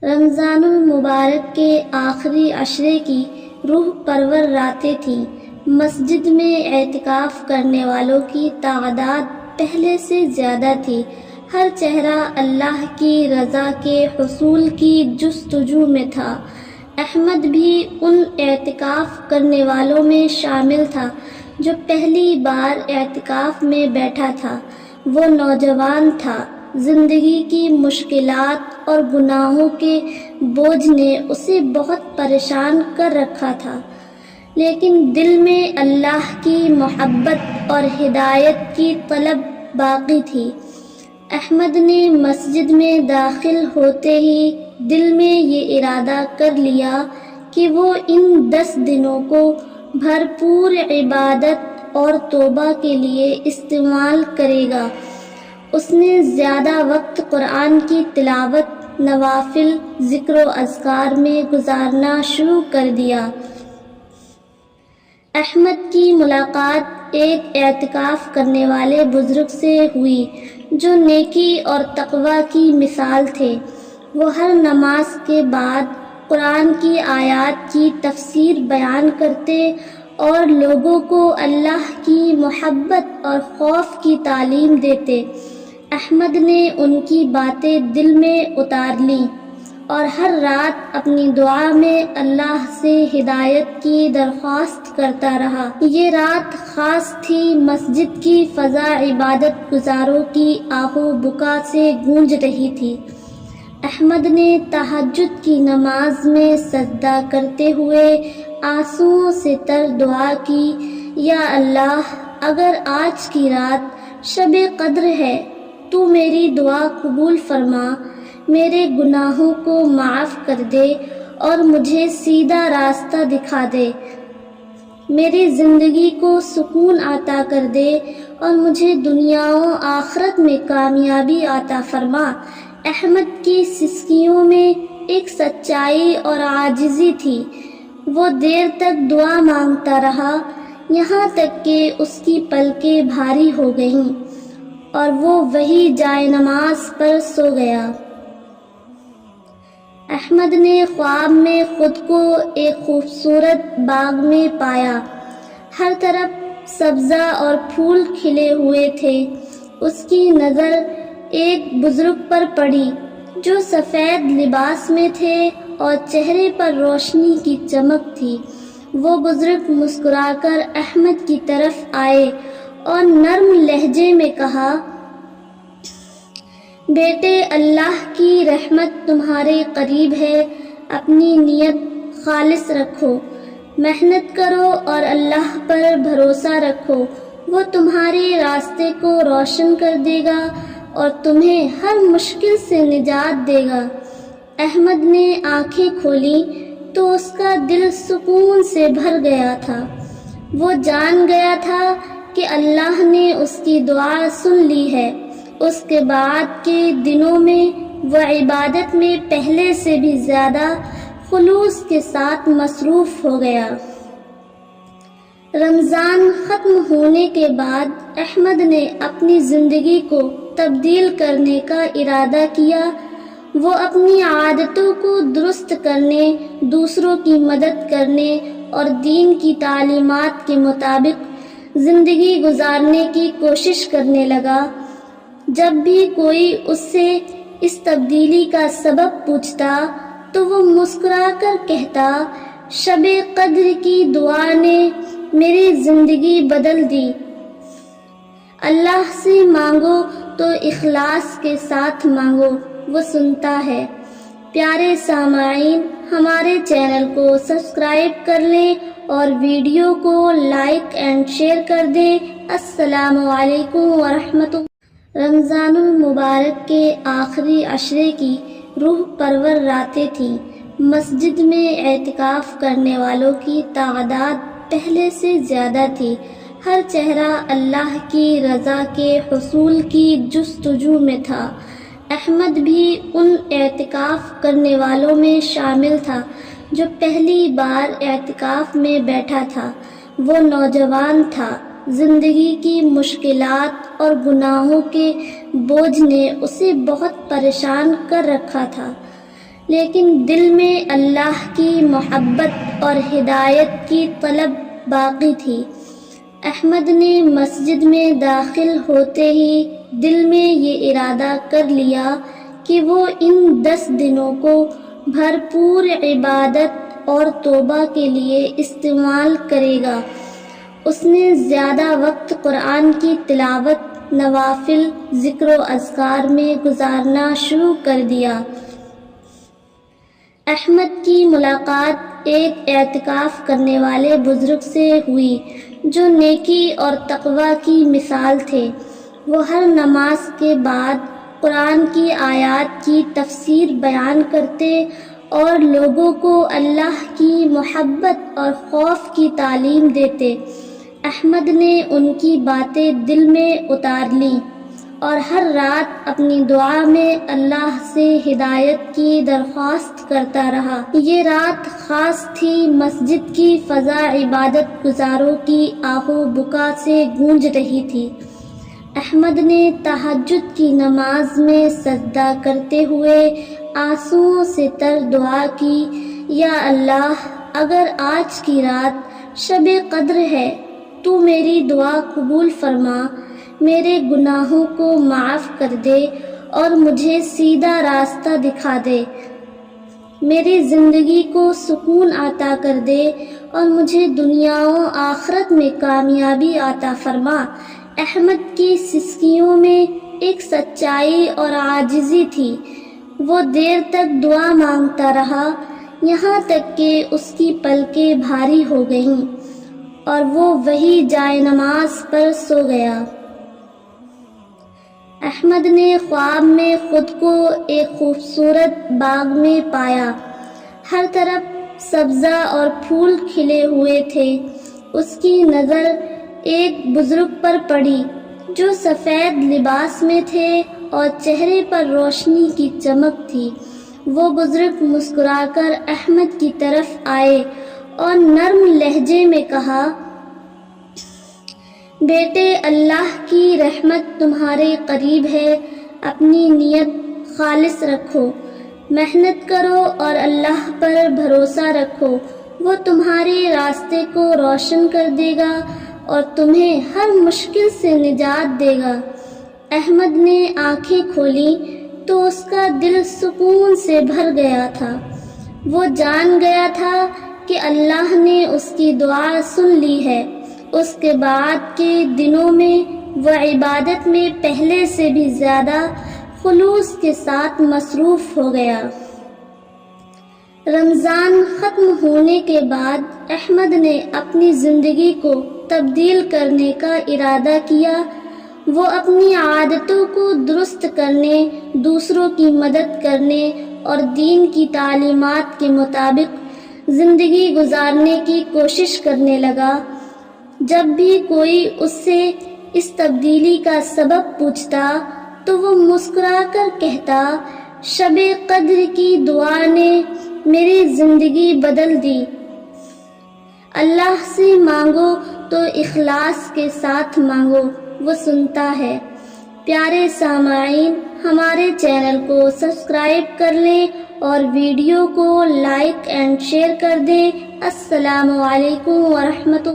رمضان المبارک کے آخری عشرے کی روح پرور راتیں تھیں۔ مسجد میں اعتکاف کرنے والوں کی تعداد پہلے سے زیادہ تھی۔ ہر چہرہ اللہ کی رضا کے حصول کی جستجو میں تھا۔ احمد بھی ان اعتکاف کرنے والوں میں شامل تھا جو پہلی بار اعتکاف میں بیٹھا تھا۔ وہ نوجوان تھا۔ زندگی کی مشکلات اور گناہوں کے بوجھ نے اسے بہت پریشان کر رکھا تھا، لیکن دل میں اللہ کی محبت اور ہدایت کی طلب باقی تھی۔ احمد نے مسجد میں داخل ہوتے ہی دل میں یہ ارادہ کر لیا کہ وہ ان 10 دنوں کو بھرپور عبادت اور توبہ کے لیے استعمال کرے گا۔ اس نے زیادہ وقت قرآن کی تلاوت، نوافل، ذکر و اذکار میں گزارنا شروع کر دیا۔ احمد کی ملاقات ایک اعتکاف کرنے والے بزرگ سے ہوئی جو نیکی اور تقوی کی مثال تھے۔ وہ ہر نماز کے بعد قرآن کی آیات کی تفسیر بیان کرتے اور لوگوں کو اللہ کی محبت اور خوف کی تعلیم دیتے۔ احمد نے ان کی باتیں دل میں اتار لیں اور ہر رات اپنی دعا میں اللہ سے ہدایت کی درخواست کرتا رہا۔ یہ رات خاص تھی۔ مسجد کی فضا عبادت گزاروں کی آہ و بکا سے گونج رہی تھی۔ احمد نے تہجد کی نماز میں سجدہ کرتے ہوئے آنسوؤں سے تر دعا کی، یا اللہ، اگر آج کی رات شب قدر ہے تو میری دعا قبول فرما، میرے گناہوں کو معاف کر دے اور مجھے سیدھا راستہ دکھا دے، میری زندگی کو سکون عطا کر دے اور مجھے دنیا و آخرت میں کامیابی عطا فرما۔ احمد کی سسکیوں میں ایک سچائی اور عاجزی تھی۔ وہ دیر تک دعا مانگتا رہا، یہاں تک کہ اس کی پلکیں بھاری ہو گئیں اور وہ وہی جائے نماز پر سو گیا۔ احمد نے خواب میں خود کو ایک خوبصورت باغ میں پایا۔ ہر طرف سبزہ اور پھول کھلے ہوئے تھے۔ اس کی نظر ایک بزرگ پر پڑی جو سفید لباس میں تھے اور چہرے پر روشنی کی چمک تھی۔ وہ بزرگ مسکرا کر احمد کی طرف آئے اور نرم لہجے میں کہا، بیٹے، اللہ کی رحمت تمہارے قریب ہے، اپنی نیت خالص رکھو، محنت کرو اور اللہ پر بھروسہ رکھو، وہ تمہارے راستے کو روشن کر دے گا اور تمہیں ہر مشکل سے نجات دے گا۔ احمد نے آنکھیں کھولیں تو اس کا دل سکون سے بھر گیا تھا۔ وہ جان گیا تھا کہ اللہ نے اس کی دعا سن لی ہے۔ اس کے بعد کے دنوں میں وہ عبادت میں پہلے سے بھی زیادہ خلوص کے ساتھ مصروف ہو گیا۔ رمضان ختم ہونے کے بعد احمد نے اپنی زندگی کو تبدیل کرنے کا ارادہ کیا۔ وہ اپنی عادتوں کو درست کرنے، دوسروں کی مدد کرنے اور دین کی تعلیمات کے مطابق زندگی گزارنے کی کوشش کرنے لگا۔ جب بھی کوئی اس سے اس تبدیلی کا سبب پوچھتا تو وہ مسکرا کر کہتا، شب قدر کی دعا نے میری زندگی بدل دی۔ اللہ سے مانگو تو اخلاص کے ساتھ مانگو، وہ سنتا ہے۔ پیارے سامعین، ہمارے چینل کو سبسکرائب کر لیں اور ویڈیو کو لائک اینڈ شیئر کر دیں۔ السلام علیکم ورحمۃ اللہ۔ رمضان المبارک کے آخری عشرے کی روح پرور راتیں تھیں۔ مسجد میں اعتکاف کرنے والوں کی تعداد پہلے سے زیادہ تھی۔ ہر چہرہ اللہ کی رضا کے حصول کی جستجو میں تھا۔ احمد بھی ان اعتکاف کرنے والوں میں شامل تھا جو پہلی بار اعتکاف میں بیٹھا تھا۔ وہ نوجوان تھا۔ زندگی کی مشکلات اور گناہوں کے بوجھ نے اسے بہت پریشان کر رکھا تھا، لیکن دل میں اللہ کی محبت اور ہدایت کی طلب باقی تھی۔ احمد نے مسجد میں داخل ہوتے ہی دل میں یہ ارادہ کر لیا کہ وہ ان 10 دنوں کو بھرپور عبادت اور توبہ کے لیے استعمال کرے گا۔ اس نے زیادہ وقت قرآن کی تلاوت، نوافل، ذکر و اذکار میں گزارنا شروع کر دیا۔ احمد کی ملاقات ایک اعتکاف کرنے والے بزرگ سے ہوئی جو نیکی اور تقوی کی مثال تھے۔ وہ ہر نماز کے بعد قرآن کی آیات کی تفسیر بیان کرتے اور لوگوں کو اللہ کی محبت اور خوف کی تعلیم دیتے۔ احمد نے ان کی باتیں دل میں اتار لیں اور ہر رات اپنی دعا میں اللہ سے ہدایت کی درخواست کرتا رہا۔ یہ رات خاص تھی، مسجد کی فضا عبادت گزاروں کی آہ و بکا سے گونج رہی تھی۔ احمد نے تہجد کی نماز میں سجدہ کرتے ہوئے آنسوؤں سے تر دعا کی، یا اللہ، اگر آج کی رات شب قدر ہے تو میری دعا قبول فرما، میرے گناہوں کو معاف کر دے اور مجھے سیدھا راستہ دکھا دے، میری زندگی کو سکون عطا کر دے اور مجھے دنیا و آخرت میں کامیابی عطا فرما۔ احمد کی سسکیوں میں ایک سچائی اور عاجزی تھی۔ وہ دیر تک دعا مانگتا رہا، یہاں تک کہ اس کی پلکیں بھاری ہو گئیں اور وہ وہی جائے نماز پر سو گیا۔ احمد نے خواب میں خود کو ایک خوبصورت باغ میں پایا۔ ہر طرف سبزہ اور پھول کھلے ہوئے تھے۔ اس کی نظر ایک بزرگ پر پڑی جو سفید لباس میں تھے اور چہرے پر روشنی کی چمک تھی۔ وہ بزرگ مسکرا کر احمد کی طرف آئے اور نرم لہجے میں کہا، بیٹے، اللہ کی رحمت تمہارے قریب ہے، اپنی نیت خالص رکھو، محنت کرو اور اللہ پر بھروسہ رکھو، وہ تمہارے راستے کو روشن کر دے گا اور تمہیں ہر مشکل سے نجات دے گا۔ احمد نے آنکھیں کھولیں تو اس کا دل سکون سے بھر گیا تھا۔ وہ جان گیا تھا کہ اللہ نے اس کی دعا سن لی ہے۔ اس کے بعد کے دنوں میں وہ عبادت میں پہلے سے بھی زیادہ خلوص کے ساتھ مصروف ہو گیا۔ رمضان ختم ہونے کے بعد احمد نے اپنی زندگی کو تبدیل کرنے کا ارادہ کیا۔ وہ اپنی عادتوں کو درست کرنے، دوسروں کی مدد کرنے اور دین کی تعلیمات کے مطابق زندگی گزارنے کی کوشش کرنے لگا۔ جب بھی کوئی اس سے اس تبدیلی کا سبب پوچھتا تو وہ مسکرا کر کہتا، شب قدر کی دعا نے میری زندگی بدل دی۔ اللہ سے مانگو تو اخلاص کے ساتھ مانگو، وہ سنتا ہے۔ پیارے سامعین، ہمارے چینل کو سبسکرائب کر لیں اور ویڈیو کو لائک اینڈ شیئر کر دیں۔ السلام علیکم ورحمۃ اللہ۔